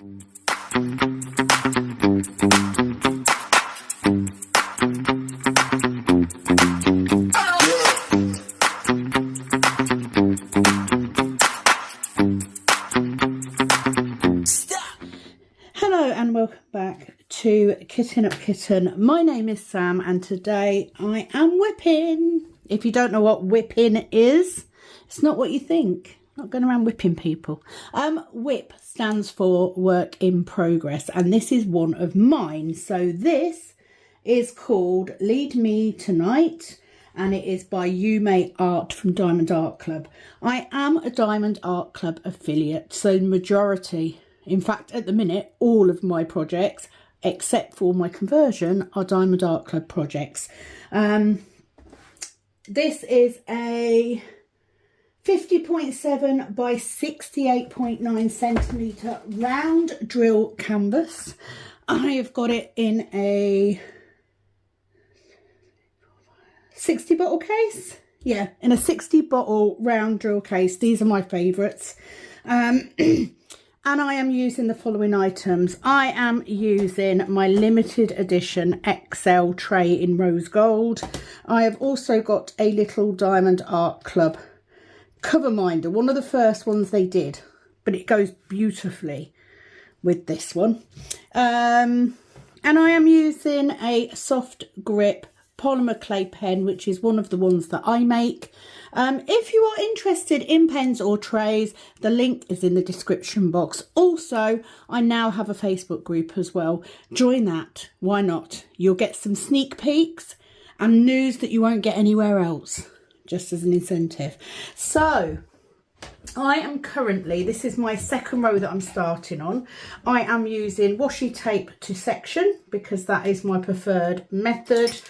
Hello and welcome back to Kitten Up Kitten. My name is Sam and today I am whipping. If you don't know what whipping is, it's not what you think. I'm not going around whipping people. WIP stands for work in progress, and this is one of mine. So this is called Lead Me Tonight, and it is by Yuumei Art from Diamond Art Club. I am a Diamond Art Club affiliate, so majority, in fact at the minute, all of my projects except for my conversion are Diamond Art Club projects. This is a 50.7 by 68.9 centimetre round drill canvas. I have got it in a 60 bottle case. Yeah, in a 60 bottle round drill case. These are my favourites. And I am using the following items. I am using my limited edition XL tray in rose gold. I have also got a little Diamond Art Club cover minder, one of the first ones they did, but it goes beautifully with this one. And I am using a soft grip polymer clay pen, which is one of the ones that I make. If you are interested in pens or trays, the link is in the description box. Also, I now have a Facebook group as well. Join that. Why not? You'll get some sneak peeks and news that you won't get anywhere else, just as an incentive. So I am currently, this is my second row that I'm starting on. I am using washi tape to section because that is my preferred method,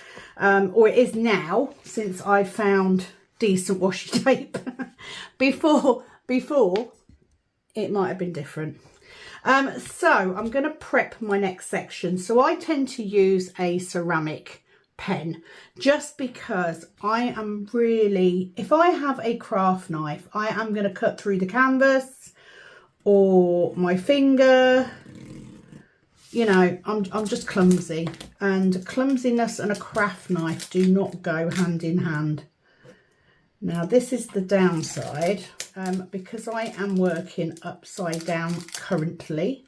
or it is now, since I found decent washi tape. before it might have been different. So I'm going to prep my next section. So I tend to use a ceramic pen just because I am really, if I have a craft knife, I am going to cut through the canvas or my finger. You know, I'm just clumsy, and clumsiness and a craft knife do not go hand in hand. Now this is the downside, because I am working upside down currently.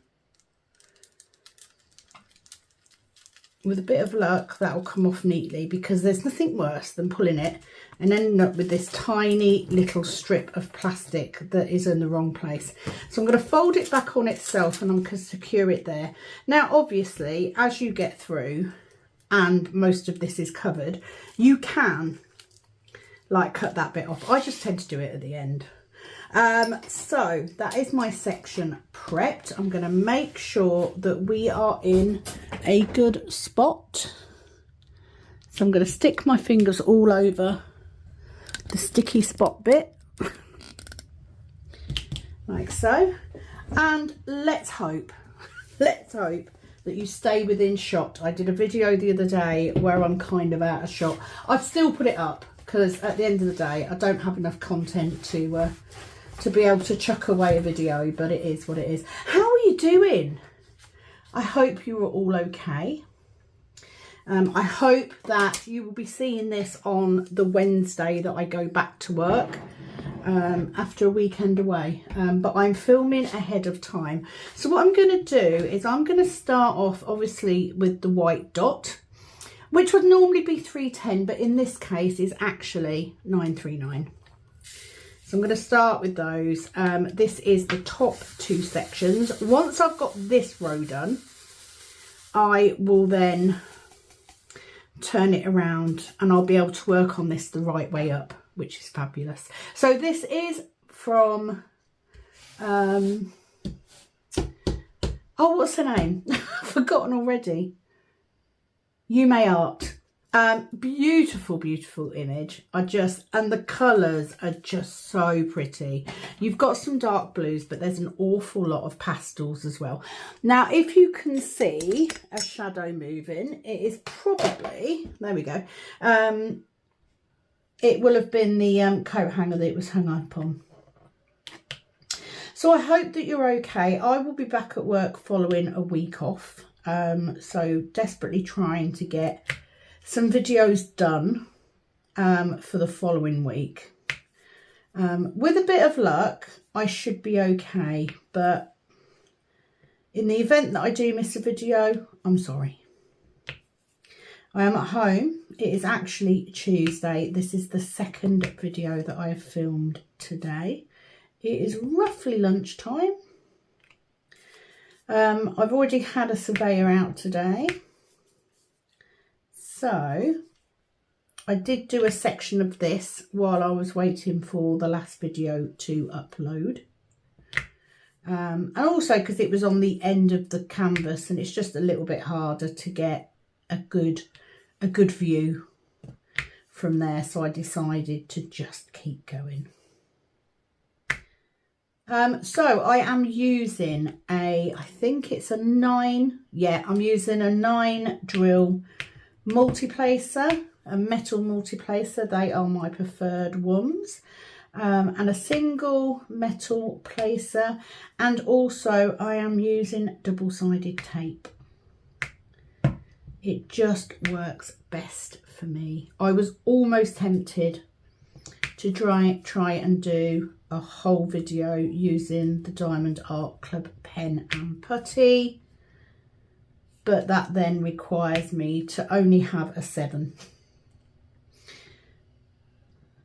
With a bit of luck that will come off neatly, because there's nothing worse than pulling it and ending up with this tiny little strip of plastic that is in the wrong place. So I'm going to fold it back on itself and I'm going to secure it there. Now obviously as you get through and most of this is covered, you can like cut that bit off. I just tend to do it at the end. So that is my section prepped. I'm going to make sure that we are in a good spot. So I'm going to stick my fingers all over the sticky spot bit like so, and let's hope that you stay within shot. I did a video the other day where I'm kind of out of shot. I've still put it up because at the end of the day I don't have enough content to be able to chuck away a video, but it is what it is. How are you doing? I hope you are all okay. I hope that you will be seeing this on the Wednesday that I go back to work after a weekend away, but I'm filming ahead of time. So what I'm going to do is I'm going to start off obviously with the white dot, which would normally be 310, but in this case is actually 939. So I'm going to start with those. This is the top two sections. Once I've got this row done, I will then turn it around and I'll be able to work on this the right way up, which is fabulous. So this is from, oh, what's her name? I've forgotten already. Yuumei Art. Beautiful image. And the colours are just so pretty. You've got some dark blues, but there's an awful lot of pastels as well. Now if you can see a shadow moving, it is probably, there we go, it will have been the coat hanger that it was hung up on. So I hope that you're okay. I will be back at work following a week off. So desperately trying to get some videos done for the following week. With a bit of luck, I should be okay. But in the event that I do miss a video, I'm sorry. I am at home. It is actually Tuesday. This is the second video that I have filmed today. It is roughly lunchtime. I've already had a surveyor out today. So I did do a section of this while I was waiting for the last video to upload. And also because it was on the end of the canvas and it's just a little bit harder to get a good view from there. So I decided to just keep going. So I am using I think it's a 9, yeah, I'm using a 9 drill multiplacer, a metal multiplacer. They are my preferred ones. And a single metal placer, and also I am using double-sided tape. It just works best for me. I was almost tempted to try and do a whole video using the Diamond Art Club pen and putty, but that then requires me to only have a 7.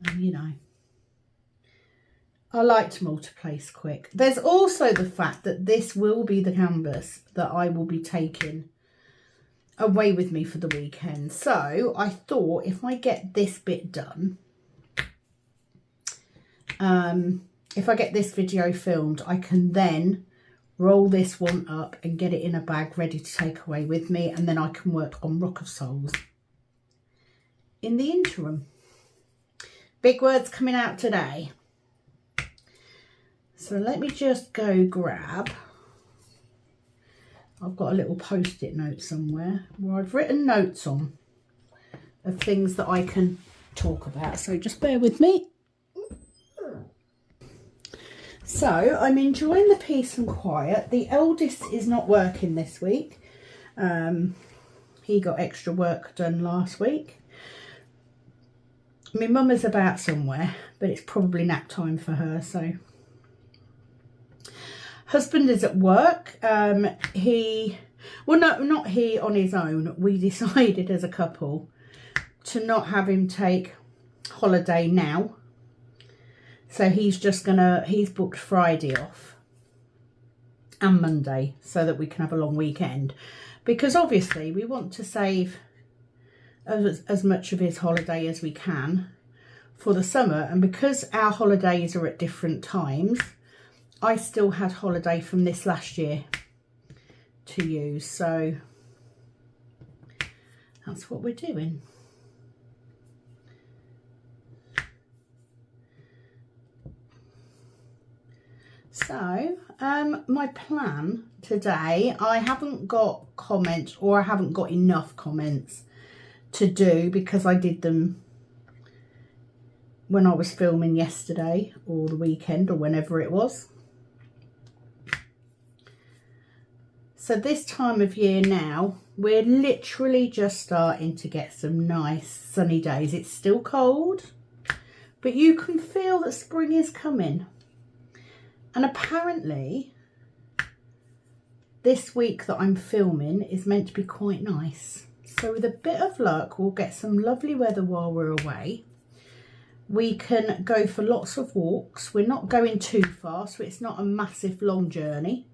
And you know, I like to multi-place quick. There's also the fact that this will be the canvas that I will be taking away with me for the weekend. So I thought if I get this bit done, if I get this video filmed, I can then roll this one up and get it in a bag ready to take away with me, and then I can work on Rock of Souls in the interim. Big words coming out today. So let me just go grab, I've got a little post-it note somewhere where I've written notes on of things that I can talk about. So just bear with me. So I'm enjoying the peace and quiet. The eldest is not working this week. He got extra work done last week. My mum is about somewhere, but it's probably nap time for her. So husband is at work. Well, no, not he on his own. We decided as a couple to not have him take holiday now. So he's booked Friday off and Monday so that we can have a long weekend, because obviously we want to save as much of his holiday as we can for the summer. And because our holidays are at different times, I still had holiday from this last year to use. So that's what we're doing. So my plan today, I haven't got comments, or I haven't got enough comments to do because I did them when I was filming yesterday or the weekend or whenever it was. So this time of year now, we're literally just starting to get some nice sunny days. It's still cold, but you can feel that spring is coming. And apparently this week that I'm filming is meant to be quite nice. So with a bit of luck, we'll get some lovely weather while we're away. We can go for lots of walks. We're not going too far, so it's not a massive long journey.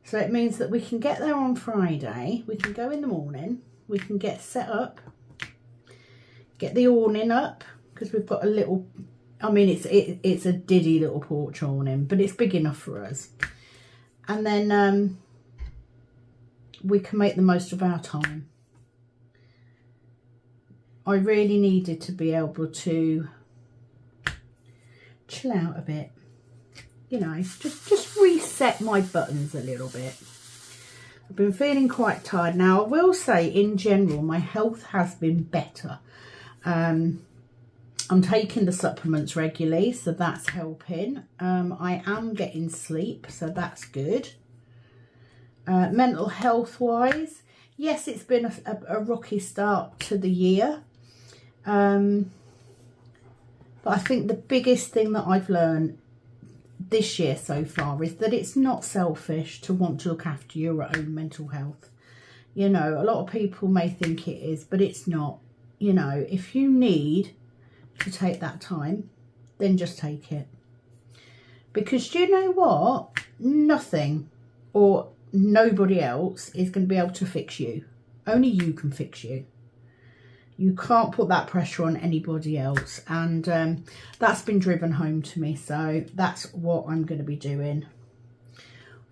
So it means that we can get there on Friday. We can go in the morning. We can get set up, get the awning up, because we've got a little, I mean, it's a diddy little porch awning, but it's big enough for us. And then we can make the most of our time. I really needed to be able to chill out a bit. You know, just reset my buttons a little bit. I've been feeling quite tired. Now, I will say, in general, my health has been better. I'm taking the supplements regularly, so that's helping. I am getting sleep, so that's good. Mental health wise, yes, it's been a rocky start to the year. But I think the biggest thing that I've learned this year so far is that it's not selfish to want to look after your own mental health. You know, a lot of people may think it is, but it's not. You know, if you need to take that time, then just take it. Because do you know what? Nothing or nobody else is going to be able to fix you. Only you can fix you. You can't put that pressure on anybody else. And that's been driven home to me. So that's what I'm going to be doing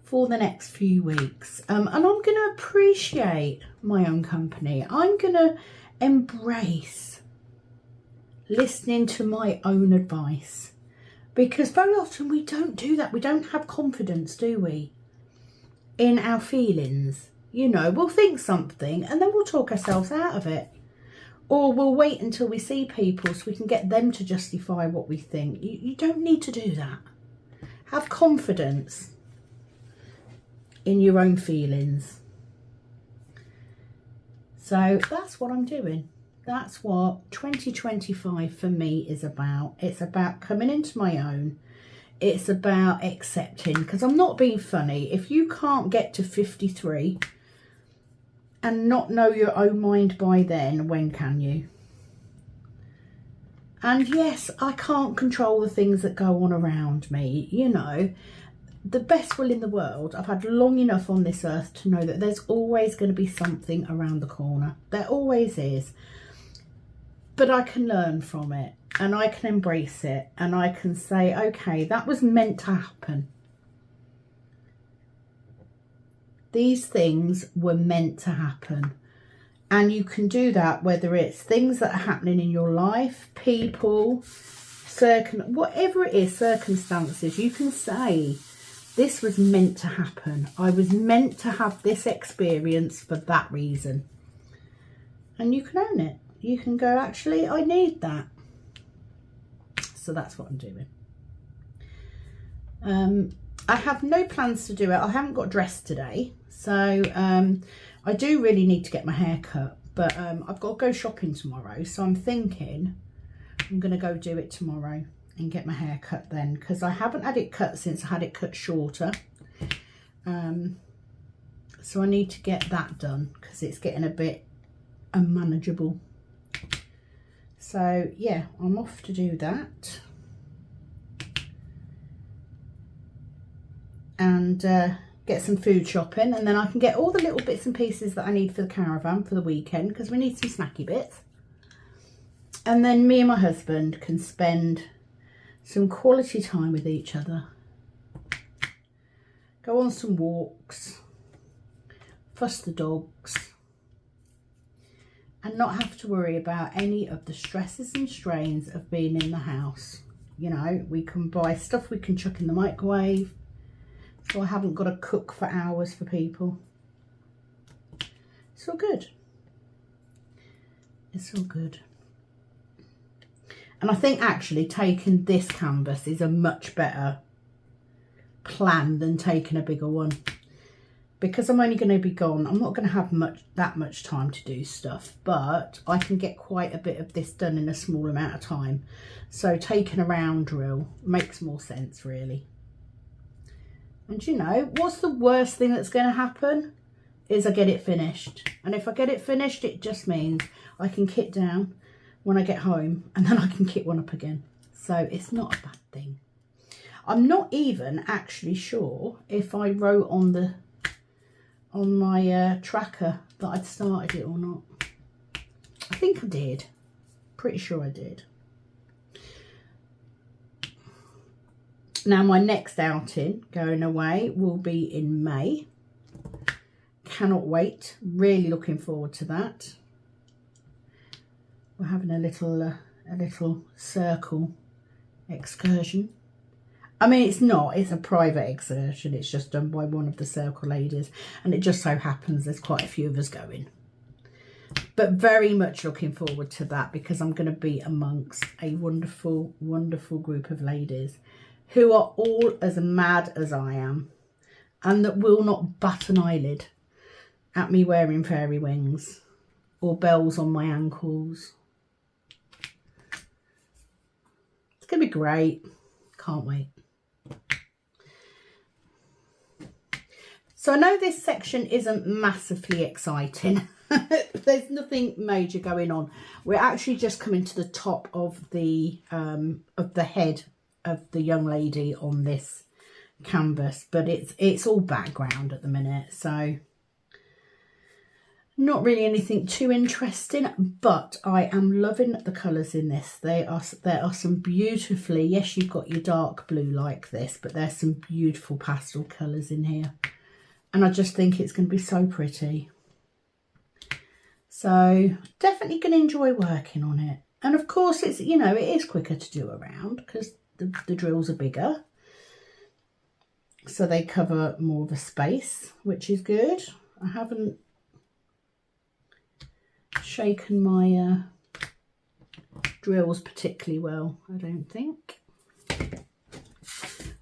for the next few weeks. And I'm going to appreciate my own company. I'm going to embrace listening to my own advice. Because very often we don't do that. We don't have confidence, do we? In our feelings. You know, we'll think something and then we'll talk ourselves out of it. Or we'll wait until we see people so we can get them to justify what we think. You don't need to do that. Have confidence in your own feelings. So that's what I'm doing. That's what 2025 for me is about. It's about coming into my own. It's about accepting, because I'm not being funny. If you can't get to 53 and not know your own mind by then, when can you? And yes, I can't control the things that go on around me. You know, the best will in the world. I've had long enough on this earth to know that there's always going to be something around the corner. There always is. But I can learn from it and I can embrace it and I can say, okay, that was meant to happen. These things were meant to happen. And you can do that whether it's things that are happening in your life, people, whatever it is, circumstances. You can say, this was meant to happen. I was meant to have this experience for that reason. And you can own it. You can go, actually, I need that. So that's what I'm doing. I have no plans to do it. I haven't got dressed today. So I do really need to get my hair cut. But I've got to go shopping tomorrow. So I'm thinking I'm going to go do it tomorrow and get my hair cut then. Because I haven't had it cut since I had it cut shorter. So I need to get that done because it's getting a bit unmanageable. So yeah, I'm off to do that. And get some food shopping, and then I can get all the little bits and pieces that I need for the caravan for the weekend, because we need some snacky bits. And then me and my husband can spend some quality time with each other. Go on some walks, fuss the dogs, and not have to worry about any of the stresses and strains of being in the house. You know, we can buy stuff we can chuck in the microwave. So I haven't got to cook for hours for people. It's all good. It's all good. And I think actually taking this canvas is a much better plan than taking a bigger one. Because I'm only going to be gone, I'm not going to have that much time to do stuff. But I can get quite a bit of this done in a small amount of time. So taking a round drill makes more sense, really. And you know, what's the worst thing that's going to happen is I get it finished. And if I get it finished, it just means I can kit down when I get home and then I can kit one up again. So it's not a bad thing. I'm not even actually sure if I wrote on my tracker that I'd started it or not. I think I did. Pretty sure I did. Now, my next outing, going away, will be in May. Cannot wait. Really looking forward to that. We're having a little circle excursion. I mean, it's not. It's a private excursion. It's just done by one of the circle ladies. And it just so happens there's quite a few of us going. But very much looking forward to that, because I'm going to be amongst a wonderful, wonderful group of ladies who are all as mad as I am, and that will not bat an eyelid at me wearing fairy wings or bells on my ankles. It's going to be great. Can't wait. So I know this section isn't massively exciting. There's nothing major going on. We're actually just coming to the top of the head of the young lady on this canvas, but it's all background at the minute, so not really anything too interesting. But I am loving the colours in this. There are some beautifully, yes, you've got your dark blue like this, but there's some beautiful pastel colours in here, and I just think it's going to be so pretty. So definitely going to enjoy working on it. And of course, it's, you know, it is quicker to do around because the drills are bigger, so they cover more of a space, which is good. I haven't shaken my drills particularly well, I don't think. I'm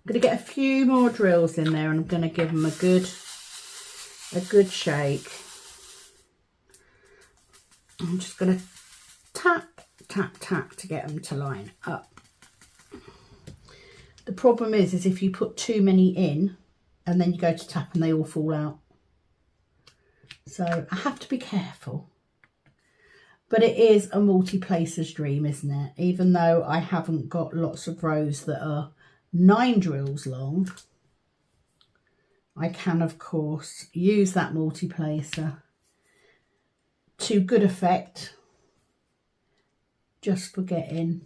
going to get a few more drills in there, and I'm going to give them a good shake. I'm just going to tap, tap, tap to get them to line up. The problem is if you put too many in and then you go to tap and they all fall out. So I have to be careful. But it is a multi-placer's dream, isn't it? Even though I haven't got lots of rows that are 9 drills long, I can, of course, use that multi-placer to good effect, just for getting,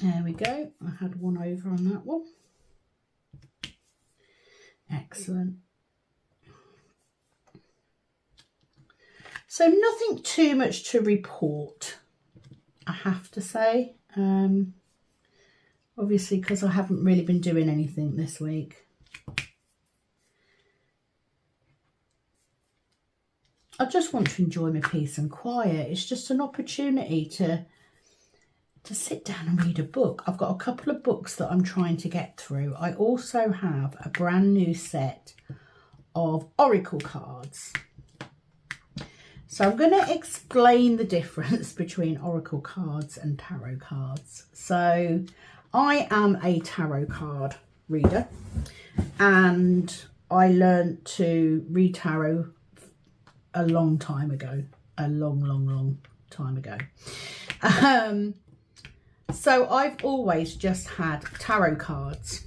there we go, I had one over on that one. Excellent. So nothing too much to report, I have to say, obviously because I haven't really been doing anything this week. I just want to enjoy my peace and quiet. It's just an opportunity to sit down and read a book. I've got a couple of books that I'm trying to get through. I also have a brand new set of oracle cards. So I'm going to explain the difference between oracle cards and tarot cards. So I am a tarot card reader, and I learned to read tarot a long time ago, a long time ago. So I've always just had tarot cards.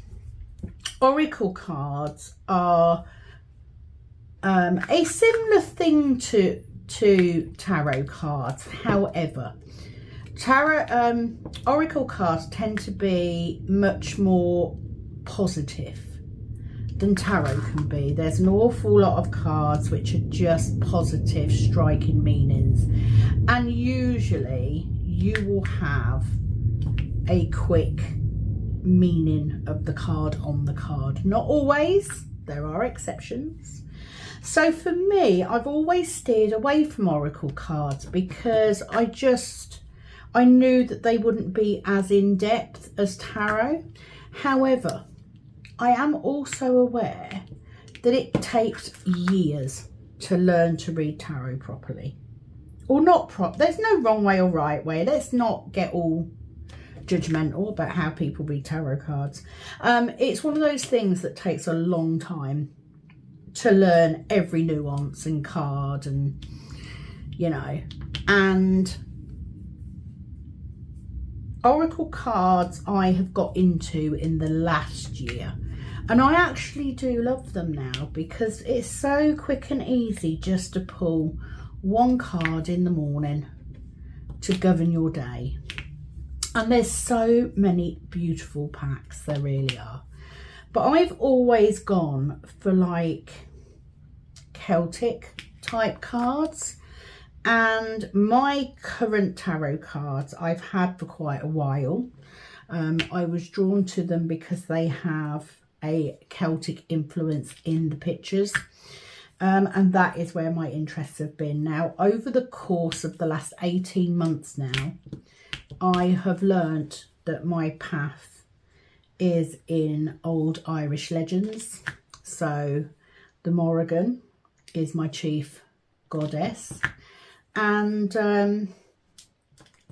Oracle cards are a similar thing to tarot cards. However, oracle cards tend to be much more positive than tarot can be. There's an awful lot of cards which are just positive, striking meanings, and usually you will have a quick meaning of the card on the card. Not always, there are exceptions. So for me, I've always steered away from oracle cards because I knew that they wouldn't be as in-depth as tarot. However, I am also aware that it takes years to learn to read tarot properly. Or not there's no wrong way or right way. Let's not get all judgmental about how people read tarot cards. It's one of those things that takes a long time to learn every nuance and card, and you know, and oracle cards I have got into in the last year, and I actually do love them now because it's so quick and easy just to pull one card in the morning to govern your day. And there's so many beautiful packs, there really are. But I've always gone for like Celtic type cards, and my current tarot cards I've had for quite a while. I was drawn to them because they have a Celtic influence in the pictures. And that is where my interests have been. Now, over the course of the last 18 months now, I have learnt that my path is in old Irish legends. So the Morrigan is my chief goddess. And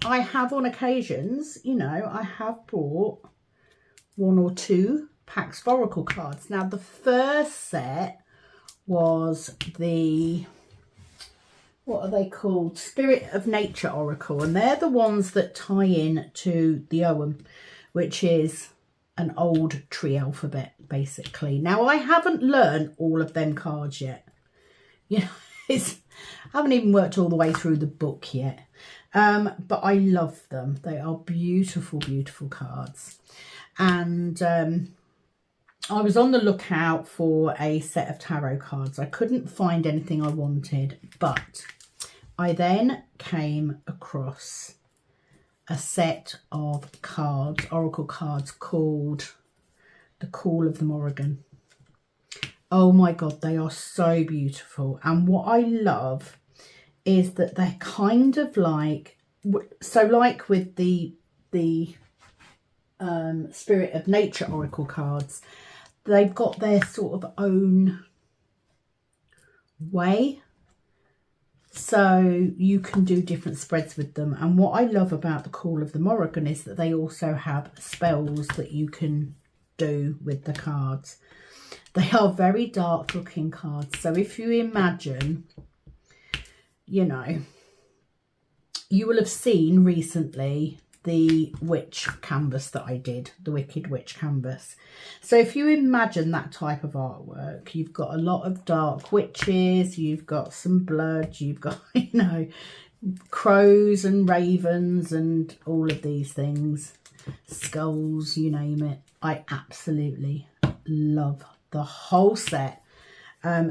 I have on occasions, you know, I have bought 1 or 2 packs of oracle cards. Now, the first set was the, what are they called? Spirit of Nature Oracle. And they're the ones that tie in to the Ogham, which is an old tree alphabet, basically. Now, I haven't learned all of them cards yet. You know, I haven't even worked all the way through the book yet. But I love them. They are beautiful, beautiful cards. And I was on the lookout for a set of tarot cards. I couldn't find anything I wanted, but I then came across a set of cards, oracle cards, called The Call of the Morrigan. Oh my God, they are so beautiful. And what I love is that they're kind of like, so like with the Spirit of Nature Oracle cards, they've got their sort of own way. So you can do different spreads with them. And what I love about the Call of the Morrigan is that they also have spells that you can do with the cards. They are very dark looking cards. So if you imagine, you know, you will have seen recently the witch canvas that I did, the Wicked Witch canvas. So if you imagine that type of artwork, you've got a lot of dark witches, you've got some blood, you've got, you know, crows and ravens and all of these things, skulls, you name it. I absolutely love the whole set.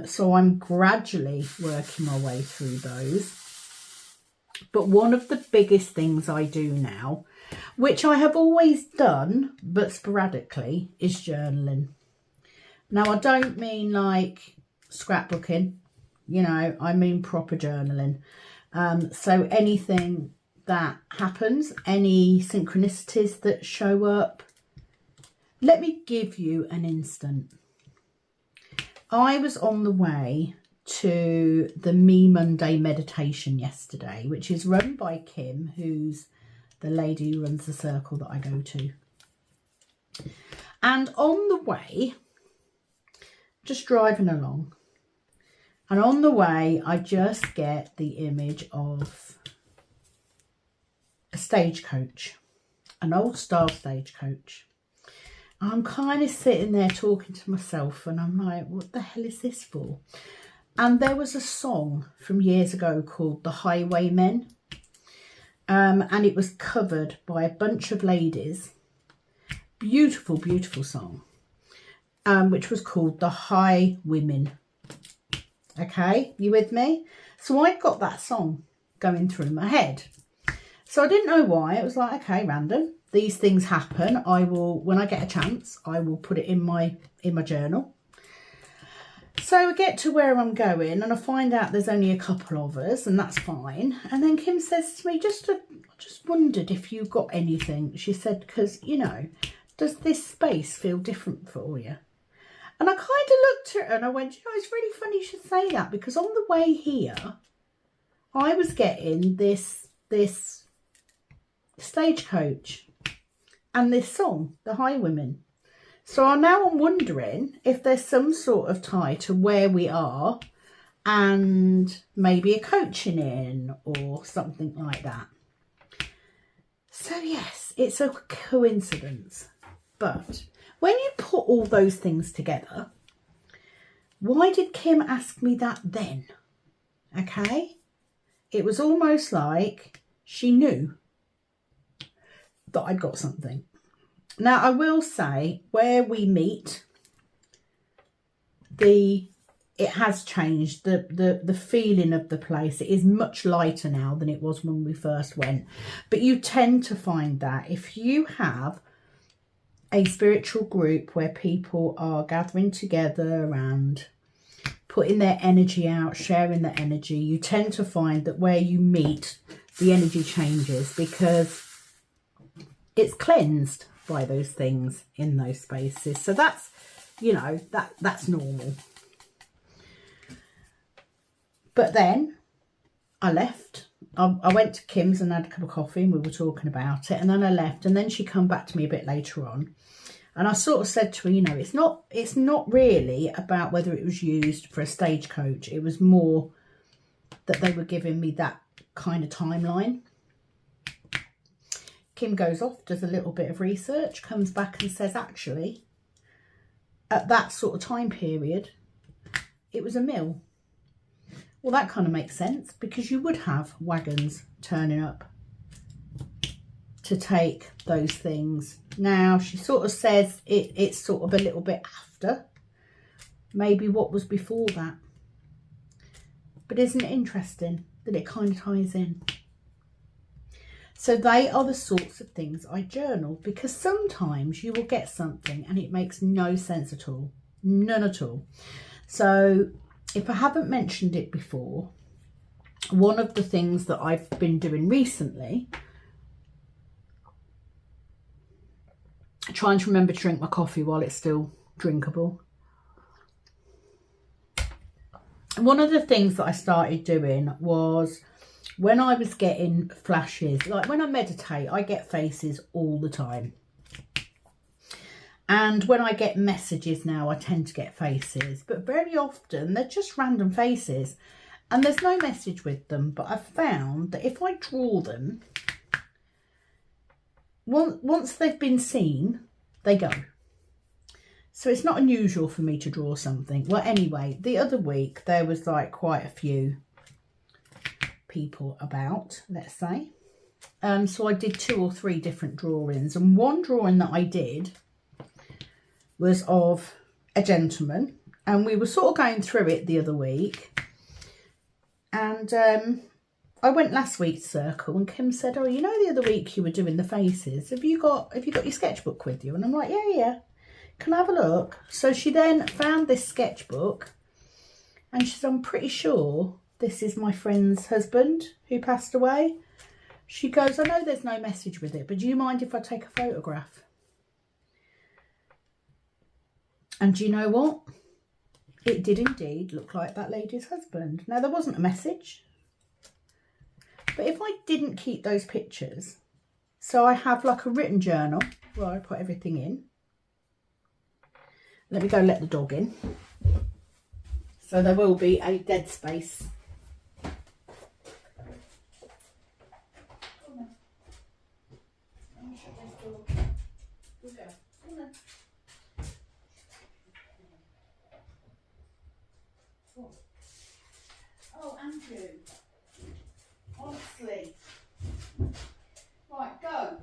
So I'm gradually working my way through those. But one of the biggest things I do now, which I have always done, but sporadically, is journaling. Now, I don't mean like scrapbooking, you know, I mean proper journaling. So anything that happens, any synchronicities that show up. Let me give you an instant. I was on the way to the Me Monday meditation yesterday, which is run by Kim, who's the lady who runs the circle that I go to. And on the way, just driving along, and on the way I just get the image of a stagecoach, an old style stagecoach. I'm kind of sitting there talking to myself and I'm like, what the hell is this for? And there was a song from years ago called The Highwaymen. And it was covered by a bunch of ladies. Beautiful, beautiful song. Which was called The High Women. Okay, you with me? So I got that song going through my head. So I didn't know why. It was like, okay, random. These things happen. I will, when I get a chance, I will put it in my journal. So I get to where I'm going and I find out there's only a couple of us, and that's fine. And then Kim says to me, just wondered if you got anything. She said, because, you know, does this space feel different for you? And I kind of looked at her and I went, you know, it's really funny you should say that, because on the way here, I was getting this stagecoach and this song, The Highwaymen. So now I'm wondering if there's some sort of tie to where we are and maybe a coaching in or something like that. So yes, it's a coincidence. But when you put all those things together, why did Kim ask me that then? Okay? It was almost like she knew that I'd got something. Now, I will say, where we meet, it has changed. The feeling of the place, it is much lighter now than it was when we first went. But you tend to find that if you have a spiritual group where people are gathering together and putting their energy out, sharing their energy, you tend to find that where you meet, the energy changes because it's cleansed by those things in those spaces. So that's, you know, that's normal. But then I left. I went to Kim's and had a cup of coffee and we were talking about it, and then I left, and then she come back to me a bit later on, and I sort of said to her, you know, it's not really about whether it was used for a stagecoach. It was more that they were giving me that kind of timeline. Kim goes off, does a little bit of research, comes back and says, actually, at that sort of time period, it was a mill. Well, that kind of makes sense, because you would have wagons turning up to take those things. Now, she sort of says it's sort of a little bit after, maybe what was before that. But isn't it interesting that it kind of ties in? So they are the sorts of things I journal, because sometimes you will get something and it makes no sense at all. None at all. So if I haven't mentioned it before, one of the things that I've been doing recently, trying to remember to drink my coffee while it's still drinkable. One of the things that I started doing was when I was getting flashes, like when I meditate, I get faces all the time. And when I get messages now, I tend to get faces, but very often they're just random faces and there's no message with them. But I've found that if I draw them, once they've been seen, they go. So it's not unusual for me to draw something. Well, anyway, the other week there was like quite a few people about, let's say. So I did 2 or 3 different drawings, and one drawing that I did was of a gentleman, and we were sort of going through it the other week, and I went last week's circle, and Kim said, oh, you know, the other week you were doing the faces, have you got your sketchbook with you? And I'm like, yeah, can I have a look? So she then found this sketchbook, and she said, I'm pretty sure this is my friend's husband who passed away. She goes, I know there's no message with it, but do you mind if I take a photograph? And do you know what? It did indeed look like that lady's husband. Now, there wasn't a message. But if I didn't keep those pictures, so I have like a written journal where I put everything in. Let me go let the dog in. So there will be a dead space. Oh, Andrew, honestly. Right, go.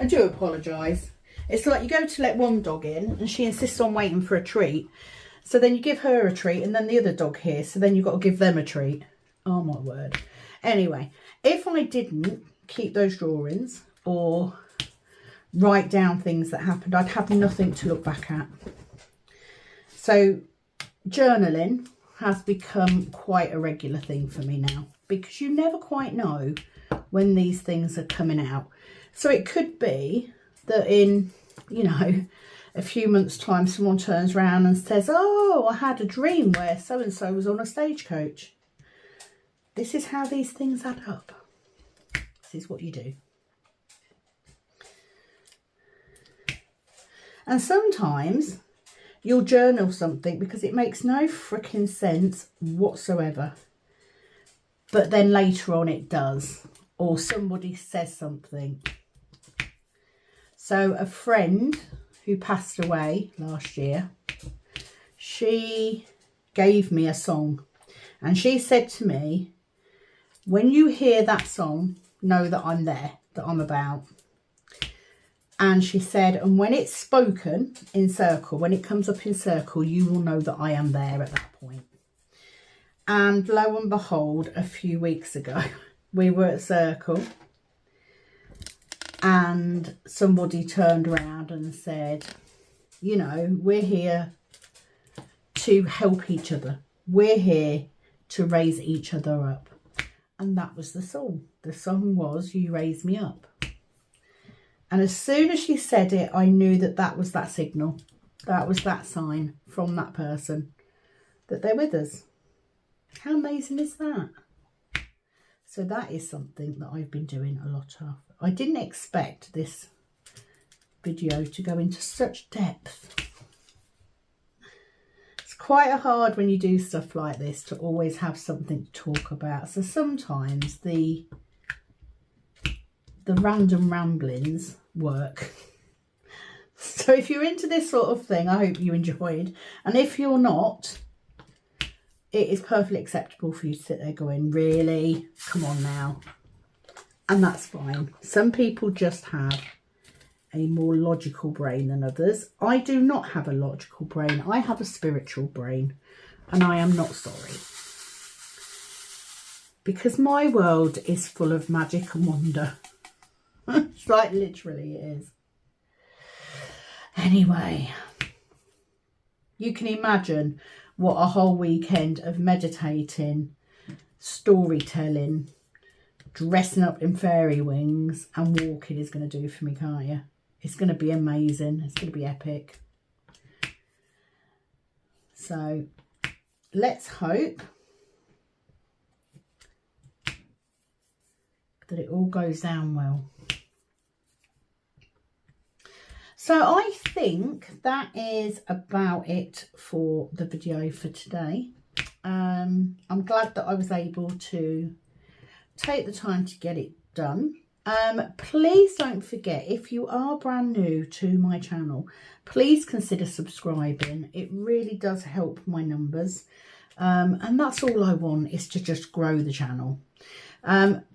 I do apologise. It's like you go to let one dog in and she insists on waiting for a treat. So then you give her a treat and then the other dog here. So then you've got to give them a treat. Oh, my word. Anyway, if I didn't keep those drawings or write down things that happened, I'd have nothing to look back at. So journaling has become quite a regular thing for me now, because you never quite know when these things are coming out. So it could be that in, you know, a few months' time, someone turns around and says, oh, I had a dream where so-and-so was on a stagecoach. This is how these things add up. This is what you do. And sometimes you'll journal something because it makes no freaking sense whatsoever. But then later on it does. Or somebody says something. So a friend who passed away last year, she gave me a song. And she said to me, when you hear that song, know that I'm there, that I'm about. And she said, and when it's spoken in circle, when it comes up in circle, you will know that I am there at that point. And lo and behold, a few weeks ago, we were at circle and somebody turned around and said, You know, we're here to help each other. We're here to raise each other up. And that was the song. The song was You Raise Me Up. And as soon as she said it, I knew that that was that signal. That was that sign from that person that they're with us. How amazing is that? So that is something that I've been doing a lot of. I didn't expect this video to go into such depth. It's quite hard when you do stuff like this to always have something to talk about. So sometimes the random ramblings work. So if you're into this sort of thing, I hope you enjoyed. And if you're not, it is perfectly acceptable for you to sit there going, really? Come on now. And that's fine. Some people just have a more logical brain than others. I do not have a logical brain. I have a spiritual brain. And I am not sorry. Because my world is full of magic and wonder. It's like literally it is. Anyway, you can imagine what a whole weekend of meditating, storytelling, dressing up in fairy wings and walking is going to do for me, can't you? It's going to be amazing. It's going to be epic. So let's hope that it all goes down well. So I think that is about it for the video for today. I'm glad that I was able to take the time to get it done. Please don't forget, if you are brand new to my channel, please consider subscribing. It really does help my numbers. And that's all I want, is to just grow the channel.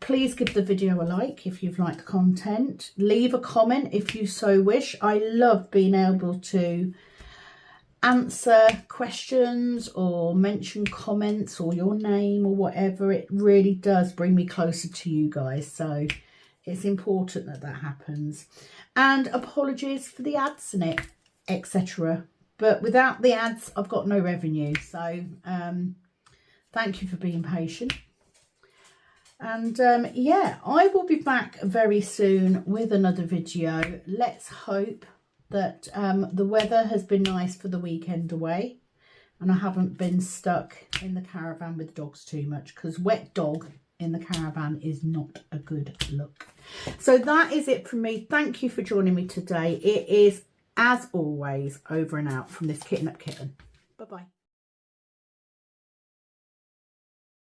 Please give the video a like if you've liked the content. Leave a comment if you so wish. I love being able to answer questions or mention comments or your name or whatever. It really does bring me closer to you guys. So it's important that that happens. And apologies for the ads in it, etc. But without the ads, I've got no revenue. So thank you for being patient. And yeah, I will be back very soon with another video. Let's hope that the weather has been nice for the weekend away and I haven't been stuck in the caravan with dogs too much, because wet dog in the caravan is not a good look. So that is it from me. Thank you for joining me today. It is, as always, over and out from this Kitten Up Kitten. Bye-bye.